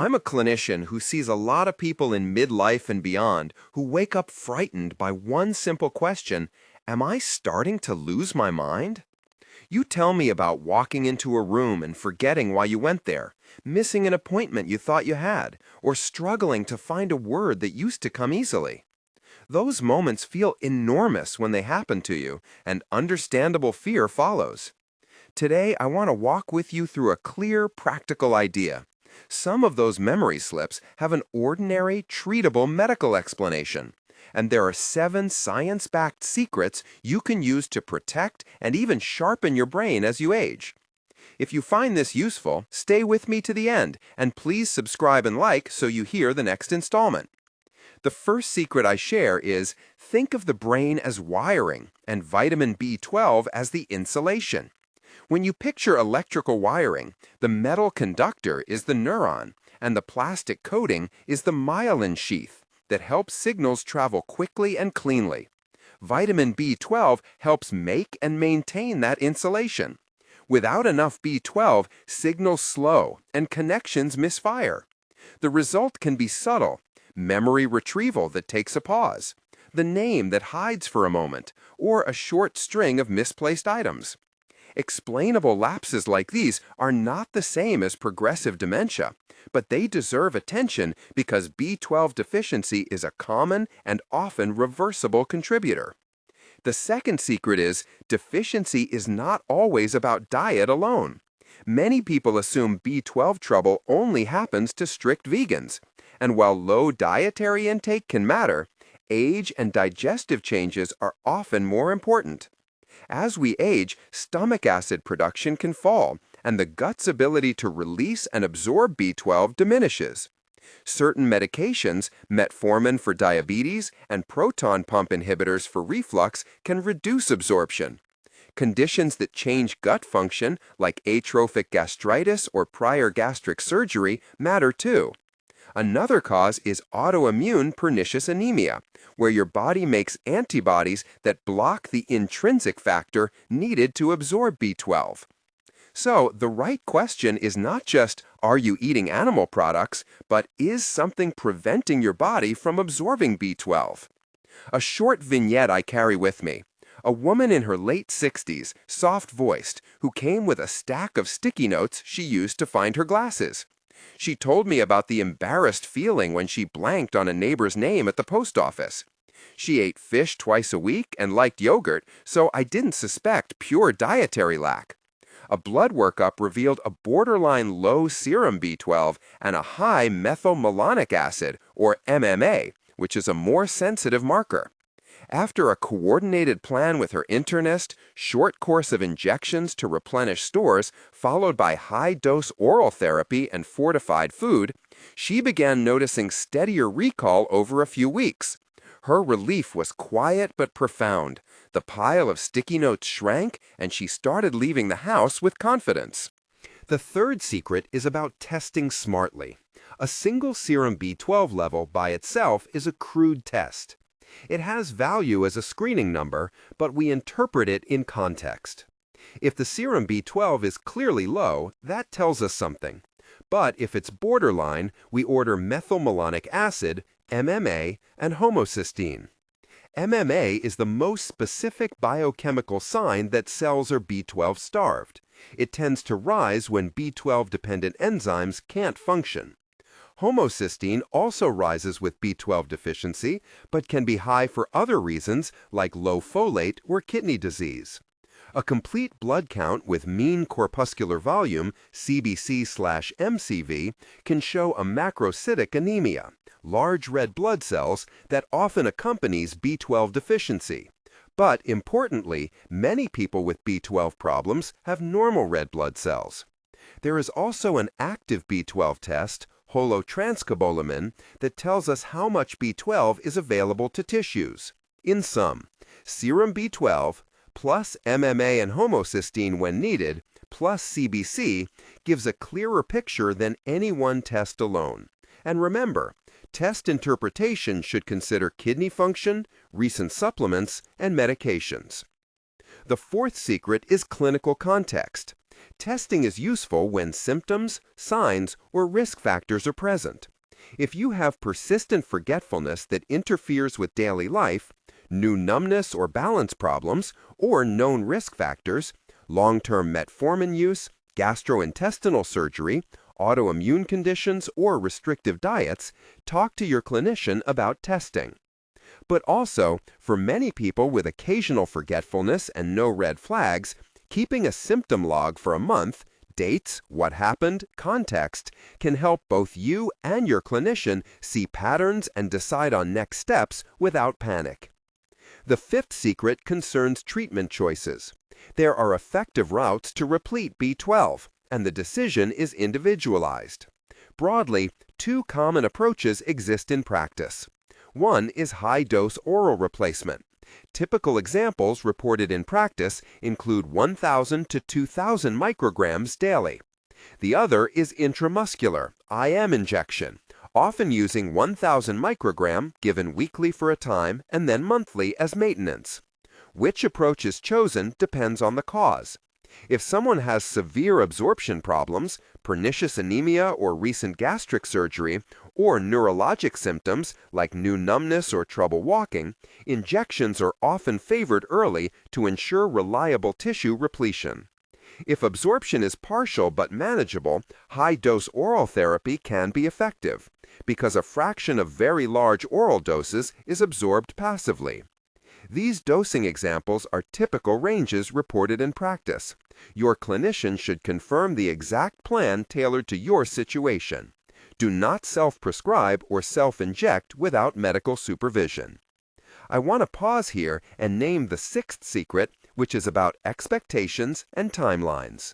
I'm a clinician who sees a lot of people in midlife and beyond who wake up frightened by one simple question: Am I starting to lose my mind? You tell me about walking into a room and forgetting why you went there, missing an appointment you thought you had, or struggling to find a word that used to come easily. Those moments feel enormous when they happen to you, and understandable fear follows. Today, I want to walk with you through a clear, practical idea. Some of those memory slips have an ordinary, treatable medical explanation, and there are 7 science-backed secrets you can use to protect and even sharpen your brain as you age. If you find this useful, stay with me to the end, and please subscribe and like so you hear the next installment. The first secret I share is: think of the brain as wiring and vitamin B12 as the insulation. When you picture electrical wiring, the metal conductor is the neuron, and the plastic coating is the myelin sheath that helps signals travel quickly and cleanly. Vitamin B12 helps make and maintain that insulation. Without enough B12, signals slow and connections misfire. The result can be subtle: memory retrieval that takes a pause, the name that hides for a moment, or a short string of misplaced items. Explainable lapses like these are not the same as progressive dementia, but they deserve attention because B12 deficiency is a common and often reversible contributor. The second secret is: deficiency is not always about diet alone. Many people assume B12 trouble only happens to strict vegans, and while low dietary intake can matter, age and digestive changes are often more important. As we age, stomach acid production can fall, and the gut's ability to release and absorb B12 diminishes. Certain medications, metformin for diabetes and proton pump inhibitors for reflux, can reduce absorption. Conditions that change gut function, like atrophic gastritis or prior gastric surgery, matter too. Another cause is autoimmune pernicious anemia, where your body makes antibodies that block the intrinsic factor needed to absorb B12. So, the right question is not just, are you eating animal products, but is something preventing your body from absorbing B12? A short vignette I carry with me. A woman in her late 60s, soft-voiced, who came with a stack of sticky notes she used to find her glasses. She told me about the embarrassed feeling when she blanked on a neighbor's name at the post office. She ate fish twice a week and liked yogurt, so I didn't suspect pure dietary lack. A blood workup revealed a borderline low serum B12 and a high methylmalonic acid, or MMA, which is a more sensitive marker. After a coordinated plan with her internist, short course of injections to replenish stores, followed by high-dose oral therapy and fortified food, she began noticing steadier recall over a few weeks. Her relief was quiet but profound. The pile of sticky notes shrank, and she started leaving the house with confidence. The third secret is about testing smartly. A single serum B12 level by itself is a crude test. It has value as a screening number, but we interpret it in context. If the serum B12 is clearly low, that tells us something. But if it's borderline, we order methylmalonic acid, MMA, and homocysteine. MMA is the most specific biochemical sign that cells are B12 starved. It tends to rise when B12-dependent enzymes can't function. Homocysteine also rises with B12 deficiency, but can be high for other reasons like low folate or kidney disease. A complete blood count with mean corpuscular volume, CBC/MCV, can show a macrocytic anemia, large red blood cells that often accompanies B12 deficiency. But importantly, many people with B12 problems have normal red blood cells. There is also an active B12 test, holotranscobalamin, that tells us how much B12 is available to tissues. In sum, serum B12 plus MMA and homocysteine when needed, plus CBC, gives a clearer picture than any one test alone. And remember, test interpretation should consider kidney function, recent supplements, and medications. The fourth secret is clinical context. Testing is useful when symptoms, signs, or risk factors are present. If you have persistent forgetfulness that interferes with daily life, new numbness or balance problems, or known risk factors, long-term metformin use, gastrointestinal surgery, autoimmune conditions, or restrictive diets, talk to your clinician about testing. But also, for many people with occasional forgetfulness and no red flags, keeping a symptom log for a month, dates, what happened, context, can help both you and your clinician see patterns and decide on next steps without panic. The fifth secret concerns treatment choices. There are effective routes to replete B12, and the decision is individualized. Broadly, two common approaches exist in practice. One is high-dose oral replacement. Typical examples reported in practice include 1,000 to 2,000 micrograms daily. The other is intramuscular, IM injection, often using 1,000 microgram given weekly for a time and then monthly as maintenance. Which approach is chosen depends on the cause. If someone has severe absorption problems, pernicious anemia or recent gastric surgery, or neurologic symptoms like new numbness or trouble walking, injections are often favored early to ensure reliable tissue repletion. If absorption is partial but manageable, high-dose oral therapy can be effective, because a fraction of very large oral doses is absorbed passively. These dosing examples are typical ranges reported in practice. Your clinician should confirm the exact plan tailored to your situation. Do not self-prescribe or self-inject without medical supervision. I want to pause here and name the sixth secret, which is about expectations and timelines.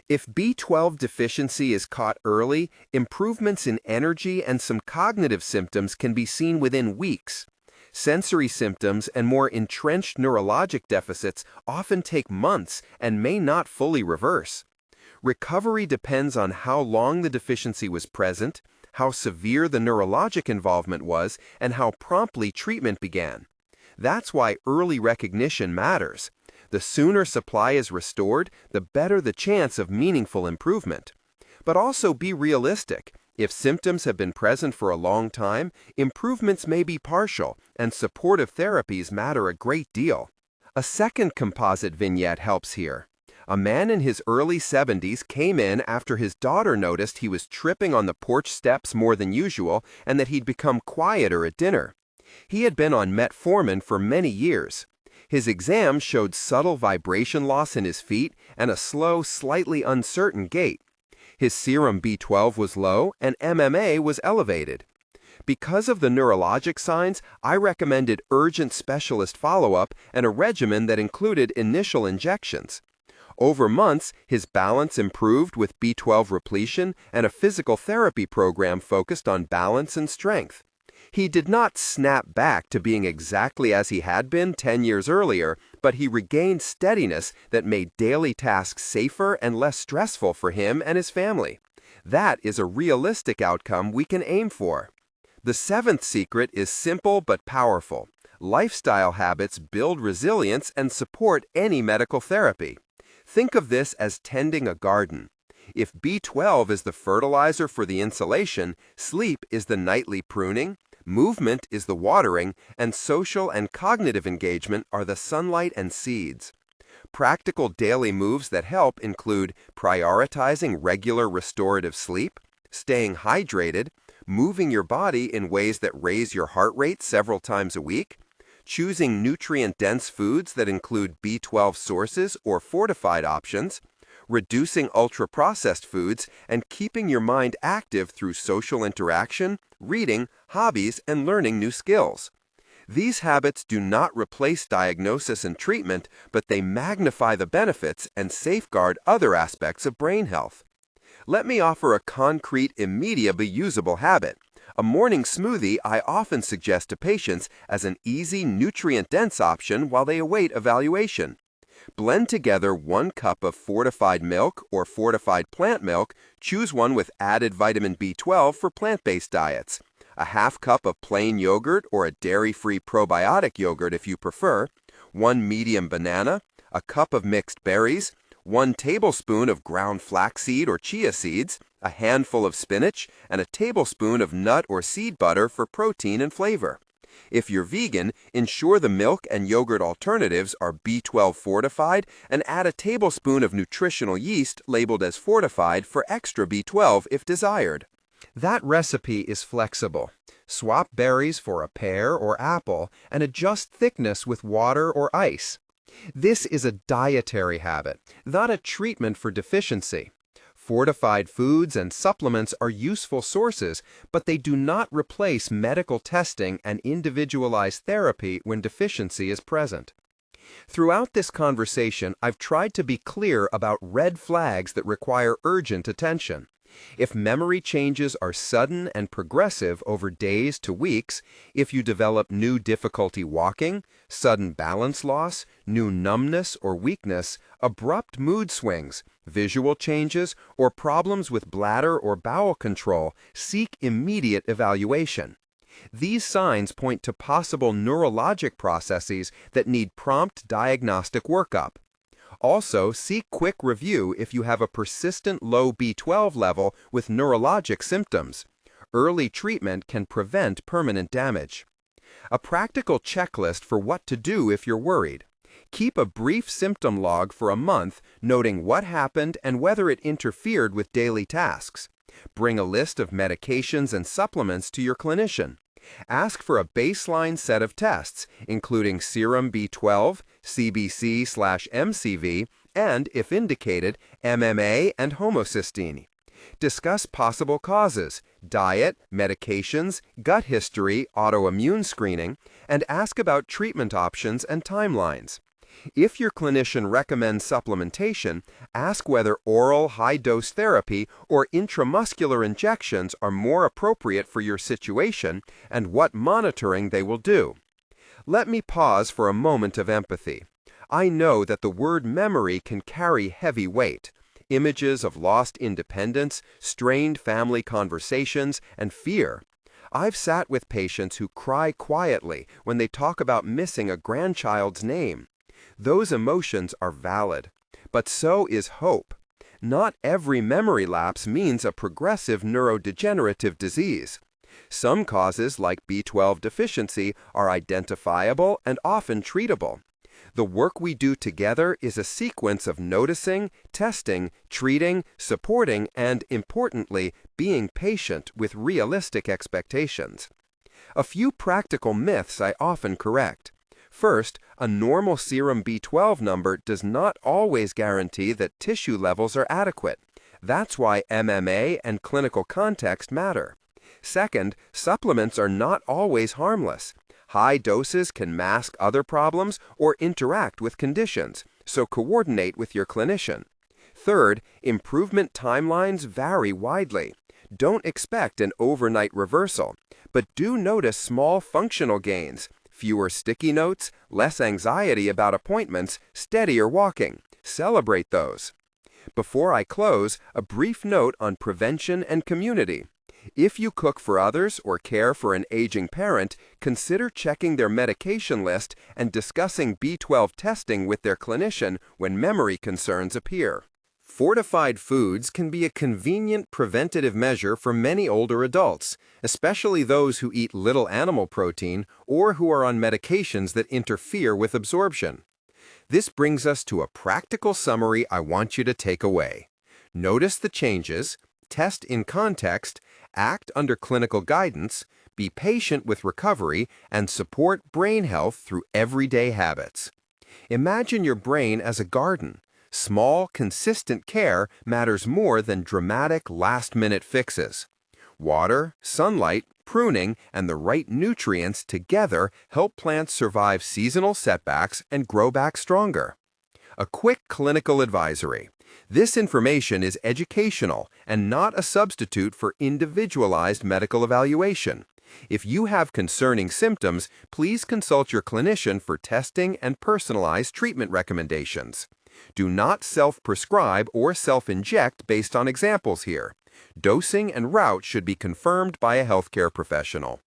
If B12 deficiency is caught early, improvements in energy and some cognitive symptoms can be seen within weeks. Sensory symptoms and more entrenched neurologic deficits often take months and may not fully reverse. Recovery depends on how long the deficiency was present, how severe the neurologic involvement was, and how promptly treatment began. That's why early recognition matters. The sooner supply is restored, the better the chance of meaningful improvement. But also be realistic. If symptoms have been present for a long time, improvements may be partial, and supportive therapies matter a great deal. A second composite vignette helps here. A man in his early 70s came in after his daughter noticed he was tripping on the porch steps more than usual and that he'd become quieter at dinner. He had been on metformin for many years. His exam showed subtle vibration loss in his feet and a slow, slightly uncertain gait. His serum B12 was low and MMA was elevated. Because of the neurologic signs, I recommended urgent specialist follow-up and a regimen that included initial injections. Over months, his balance improved with B12 repletion and a physical therapy program focused on balance and strength. He did not snap back to being exactly as he had been 10 years earlier, but he regained steadiness that made daily tasks safer and less stressful for him and his family. That is a realistic outcome we can aim for. The seventh secret is simple but powerful. Lifestyle habits build resilience and support any medical therapy. Think of this as tending a garden. If B12 is the fertilizer for the insulation, sleep is the nightly pruning, movement is the watering, and social and cognitive engagement are the sunlight and seeds. Practical daily moves that help include prioritizing regular restorative sleep, staying hydrated, moving your body in ways that raise your heart rate several times a week, choosing nutrient-dense foods that include B12 sources or fortified options, reducing ultra-processed foods, and keeping your mind active through social interaction, reading, hobbies, and learning new skills. These habits do not replace diagnosis and treatment, but they magnify the benefits and safeguard other aspects of brain health. Let me offer a concrete, immediately usable habit. A morning smoothie I often suggest to patients as an easy, nutrient-dense option while they await evaluation. Blend together 1 cup of fortified milk or fortified plant milk. Choose one with added vitamin B12 for plant-based diets. A half cup of plain yogurt or a dairy-free probiotic yogurt if you prefer. 1 medium banana. A cup of mixed berries. 1 tablespoon of ground flaxseed or chia seeds, a handful of spinach, and a tablespoon of nut or seed butter for protein and flavor. If you're vegan, ensure the milk and yogurt alternatives are B12 fortified and add a tablespoon of nutritional yeast labeled as fortified for extra B12 if desired. That recipe is flexible. Swap berries for a pear or apple and adjust thickness with water or ice. This is a dietary habit, not a treatment for deficiency. Fortified foods and supplements are useful sources, but they do not replace medical testing and individualized therapy when deficiency is present. Throughout this conversation, I've tried to be clear about red flags that require urgent attention. If memory changes are sudden and progressive over days to weeks, if you develop new difficulty walking, sudden balance loss, new numbness or weakness, abrupt mood swings, visual changes, or problems with bladder or bowel control, seek immediate evaluation. These signs point to possible neurologic processes that need prompt diagnostic workup. Also, seek quick review if you have a persistent low B12 level with neurologic symptoms. Early treatment can prevent permanent damage. A practical checklist for what to do if you're worried. Keep a brief symptom log for a month, noting what happened and whether it interfered with daily tasks. Bring a list of medications and supplements to your clinician. Ask for a baseline set of tests, including serum B12, CBC/MCV, and, if indicated, MMA and homocysteine. Discuss possible causes, diet, medications, gut history, autoimmune screening, and ask about treatment options and timelines. If your clinician recommends supplementation, ask whether oral high-dose therapy or intramuscular injections are more appropriate for your situation and what monitoring they will do. Let me pause for a moment of empathy. I know that the word memory can carry heavy weight. Images of lost independence, strained family conversations, and fear. I've sat with patients who cry quietly when they talk about missing a grandchild's name. Those emotions are valid, but so is hope. Not every memory lapse means a progressive neurodegenerative disease. Some causes, like B12 deficiency, are identifiable and often treatable. The work we do together is a sequence of noticing, testing, treating, supporting, and, importantly, being patient with realistic expectations. A few practical myths I often correct. First, a normal serum B12 number does not always guarantee that tissue levels are adequate. That's why MMA and clinical context matter. Second, supplements are not always harmless. High doses can mask other problems or interact with conditions, so coordinate with your clinician. Third, improvement timelines vary widely. Don't expect an overnight reversal, but do notice small functional gains. Fewer sticky notes, less anxiety about appointments, steadier walking. Celebrate those. Before I close, a brief note on prevention and community. If you cook for others or care for an aging parent, consider checking their medication list and discussing B12 testing with their clinician when memory concerns appear. Fortified foods can be a convenient preventative measure for many older adults, especially those who eat little animal protein or who are on medications that interfere with absorption. This brings us to a practical summary I want you to take away. Notice the changes, test in context, act under clinical guidance, be patient with recovery, and support brain health through everyday habits. Imagine your brain as a garden. Small, consistent care matters more than dramatic last-minute fixes. Water, sunlight, pruning, and the right nutrients together help plants survive seasonal setbacks and grow back stronger. A quick clinical advisory. This information is educational and not a substitute for individualized medical evaluation. If you have concerning symptoms, please consult your clinician for testing and personalized treatment recommendations. Do not self-prescribe or self-inject based on examples here. Dosing and route should be confirmed by a healthcare professional.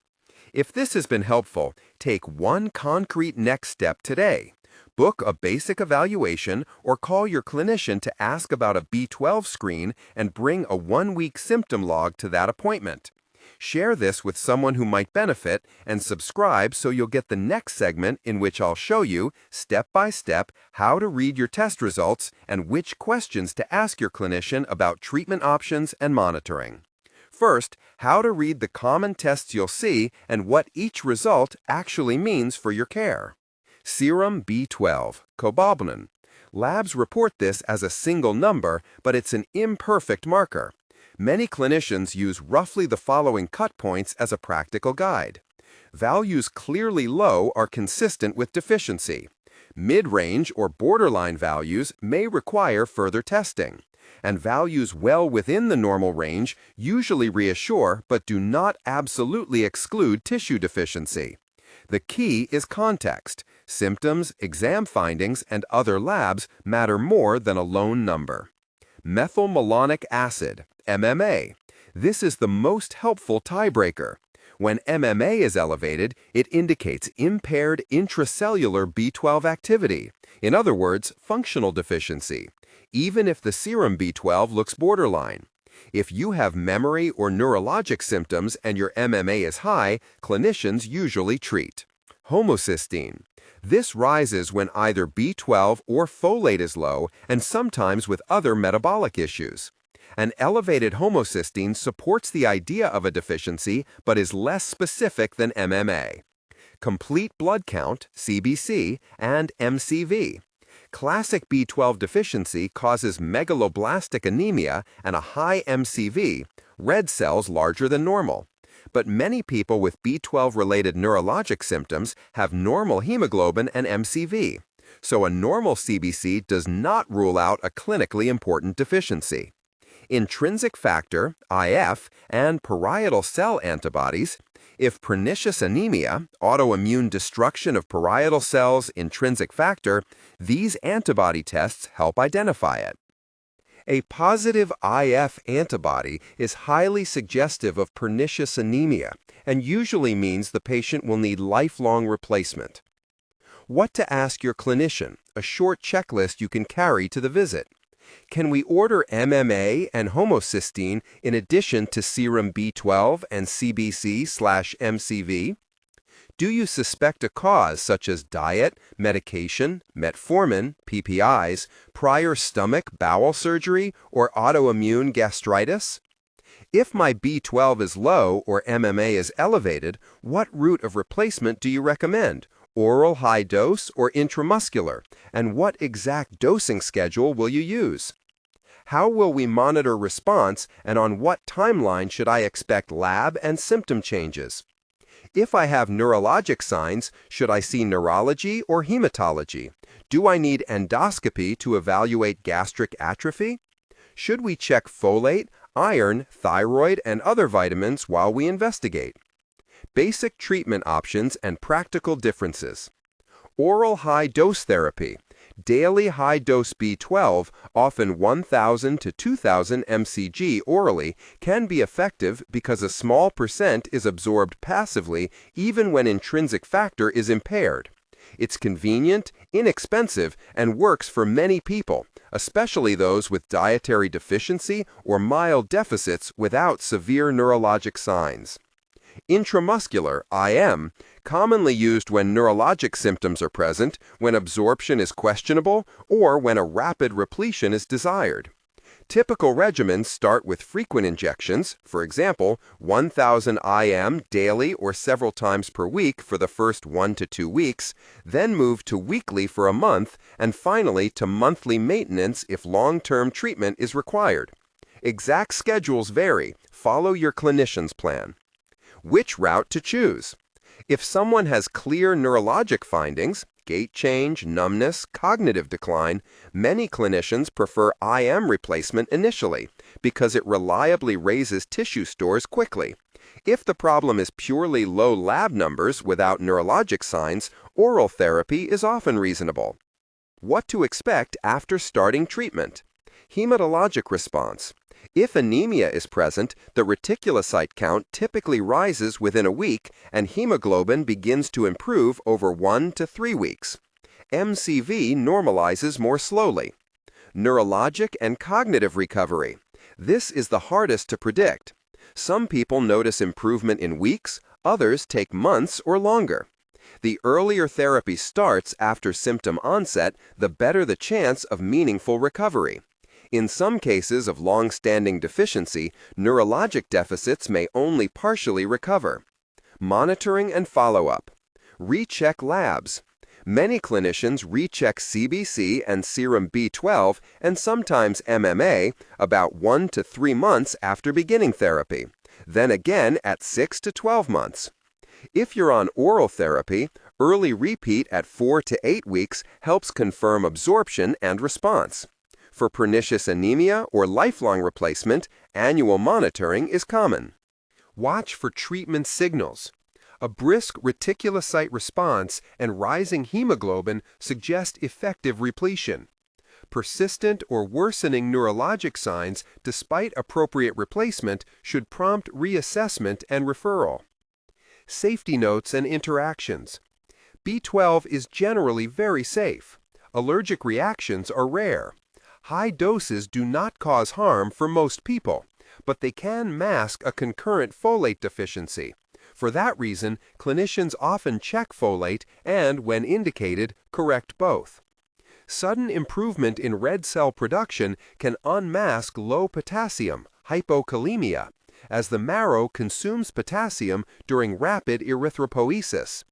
If this has been helpful, take one concrete next step today. Book a basic evaluation or call your clinician to ask about a B12 screen and bring a 1-week symptom log to that appointment. Share this with someone who might benefit and subscribe so you'll get the next segment in which I'll show you, step by step, how to read your test results and which questions to ask your clinician about treatment options and monitoring. First, how to read the common tests you'll see and what each result actually means for your care. Serum B12, cobalamin. Labs report this as a single number, but it's an imperfect marker. Many clinicians use roughly the following cut points as a practical guide. Values clearly low are consistent with deficiency. Mid-range or borderline values may require further testing. And values well within the normal range usually reassure but do not absolutely exclude tissue deficiency. The key is context. Symptoms, exam findings, and other labs matter more than a lone number. Methylmalonic acid, MMA. This is the most helpful tiebreaker. When MMA is elevated, it indicates impaired intracellular B12 activity. In other words, functional deficiency, even if the serum B12 looks borderline. If you have memory or neurologic symptoms and your MMA is high, clinicians usually treat. Homocysteine. This rises when either B12 or folate is low and sometimes with other metabolic issues. An elevated homocysteine supports the idea of a deficiency but is less specific than MMA. Complete blood count, CBC, and MCV. Classic B12 deficiency causes megaloblastic anemia and a high MCV, red cells larger than normal. But many people with B12-related neurologic symptoms have normal hemoglobin and MCV, so a normal CBC does not rule out a clinically important deficiency. Intrinsic factor, IF, and parietal cell antibodies. If pernicious anemia, autoimmune destruction of parietal cells, intrinsic factor, these antibody tests help identify it. A positive IF antibody is highly suggestive of pernicious anemia and usually means the patient will need lifelong replacement. What to ask your clinician, a short checklist you can carry to the visit. Can we order MMA and homocysteine in addition to serum B12 and CBC/MCV? Do you suspect a cause such as diet, medication, metformin, PPIs, prior stomach, bowel surgery, or autoimmune gastritis? If my B12 is low or MMA is elevated, what route of replacement do you recommend? Oral high dose or intramuscular? And what exact dosing schedule will you use? How will we monitor response and on what timeline should I expect lab and symptom changes? If I have neurologic signs, should I see neurology or hematology? Do I need endoscopy to evaluate gastric atrophy? Should we check folate, iron, thyroid, and other vitamins while we investigate? Basic treatment options and practical differences. Oral high-dose therapy. Daily high-dose B12, often 1,000 to 2,000 mcg orally, can be effective because a small percent is absorbed passively even when intrinsic factor is impaired. It's convenient, inexpensive, and works for many people, especially those with dietary deficiency or mild deficits without severe neurologic signs. Intramuscular, IM, commonly used when neurologic symptoms are present, when absorption is questionable, or when a rapid repletion is desired. Typical regimens start with frequent injections, for example, 1,000 IM daily or several times per week for the first 1 to 2 weeks, then move to weekly for a month, and finally to monthly maintenance if long-term treatment is required. Exact schedules vary. Follow your clinician's plan. Which route to choose? If someone has clear neurologic findings, gait change, numbness, cognitive decline, many clinicians prefer IM replacement initially because it reliably raises tissue stores quickly. If the problem is purely low lab numbers without neurologic signs, oral therapy is often reasonable. What to expect after starting treatment? Hematologic response. If anemia is present, the reticulocyte count typically rises within a week and hemoglobin begins to improve over 1 to 3 weeks. MCV normalizes more slowly. Neurologic and cognitive recovery. This is the hardest to predict. Some people notice improvement in weeks, others take months or longer. The earlier therapy starts after symptom onset, the better the chance of meaningful recovery. In some cases of long-standing deficiency, neurologic deficits may only partially recover. Monitoring and follow-up. Recheck labs. Many clinicians recheck CBC and serum B12 and sometimes MMA about 1 to 3 months after beginning therapy, then again at 6 to 12 months. If you're on oral therapy, early repeat at 4 to 8 weeks helps confirm absorption and response. For pernicious anemia or lifelong replacement, annual monitoring is common. Watch for treatment signals. A brisk reticulocyte response and rising hemoglobin suggest effective repletion. Persistent or worsening neurologic signs despite appropriate replacement should prompt reassessment and referral. Safety notes and interactions. B12 is generally very safe. Allergic reactions are rare. High doses do not cause harm for most people, but they can mask a concurrent folate deficiency. For that reason, clinicians often check folate and, when indicated, correct both. Sudden improvement in red cell production can unmask low potassium, hypokalemia, as the marrow consumes potassium during rapid erythropoiesis.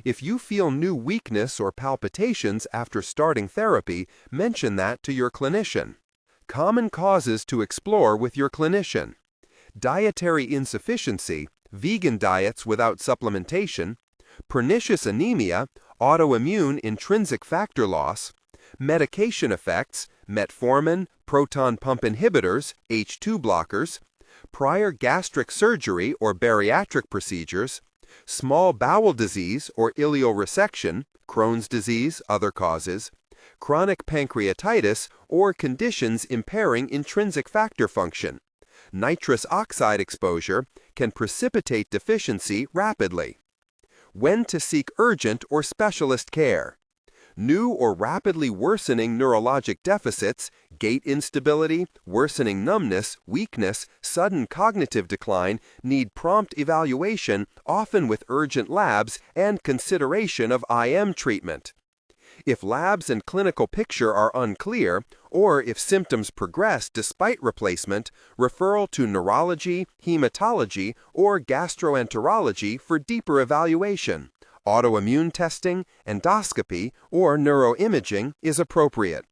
If you feel new weakness or palpitations after starting therapy, mention that to your clinician. Common causes to explore with your clinician. Dietary insufficiency, vegan diets without supplementation, pernicious anemia, autoimmune intrinsic factor loss, medication effects, metformin, proton pump inhibitors, H2 blockers, prior gastric surgery or bariatric procedures, small bowel disease or ileal resection, Crohn's disease, other causes, chronic pancreatitis or conditions impairing intrinsic factor function. Nitrous oxide exposure can precipitate deficiency rapidly. When to seek urgent or specialist care. New or rapidly worsening neurologic deficits, gait instability, worsening numbness, weakness, sudden cognitive decline need prompt evaluation, often with urgent labs and consideration of IM treatment. If labs and clinical picture are unclear, or if symptoms progress despite replacement, referral to neurology, hematology, or gastroenterology for deeper evaluation. Autoimmune testing, endoscopy, or neuroimaging is appropriate.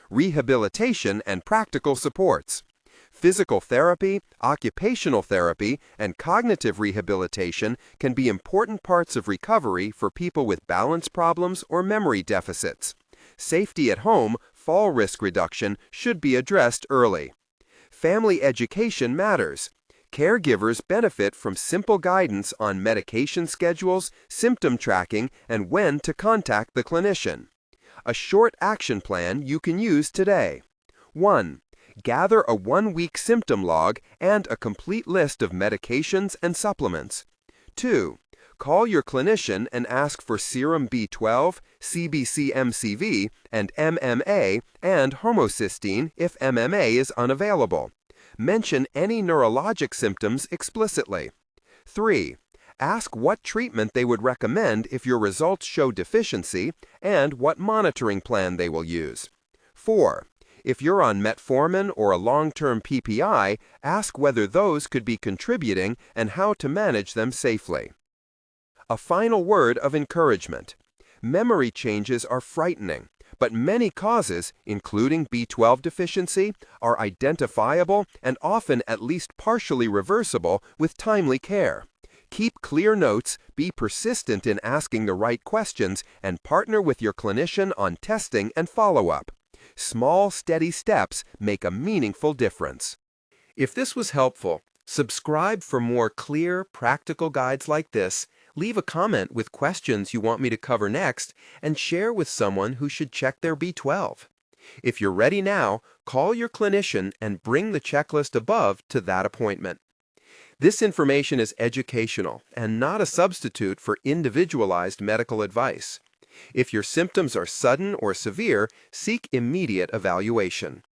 Rehabilitation and practical supports. Physical therapy, occupational therapy, and cognitive rehabilitation can be important parts of recovery for people with balance problems or memory deficits. Safety at home, fall risk reduction should be addressed early. Family education matters. Caregivers benefit from simple guidance on medication schedules, symptom tracking, and when to contact the clinician. A short action plan you can use today. 1. Gather a 1-week symptom log and a complete list of medications and supplements. 2. Call your clinician and ask for serum B12, CBC-MCV, and MMA, and homocysteine if MMA is unavailable. Mention any neurologic symptoms explicitly. 3. Ask what treatment they would recommend if your results show deficiency and what monitoring plan they will use. 4. If you're on metformin or a long-term PPI, ask whether those could be contributing and how to manage them safely. A final word of encouragement. Memory changes are frightening, but many causes, including B12 deficiency, are identifiable and often at least partially reversible with timely care. Keep clear notes, be persistent in asking the right questions, and partner with your clinician on testing and follow-up. Small, steady steps make a meaningful difference. If this was helpful, subscribe for more clear, practical guides like this, leave a comment with questions you want me to cover next, and share with someone who should check their B12. If you're ready now, call your clinician and bring the checklist above to that appointment. This information is educational and not a substitute for individualized medical advice. If your symptoms are sudden or severe, seek immediate evaluation.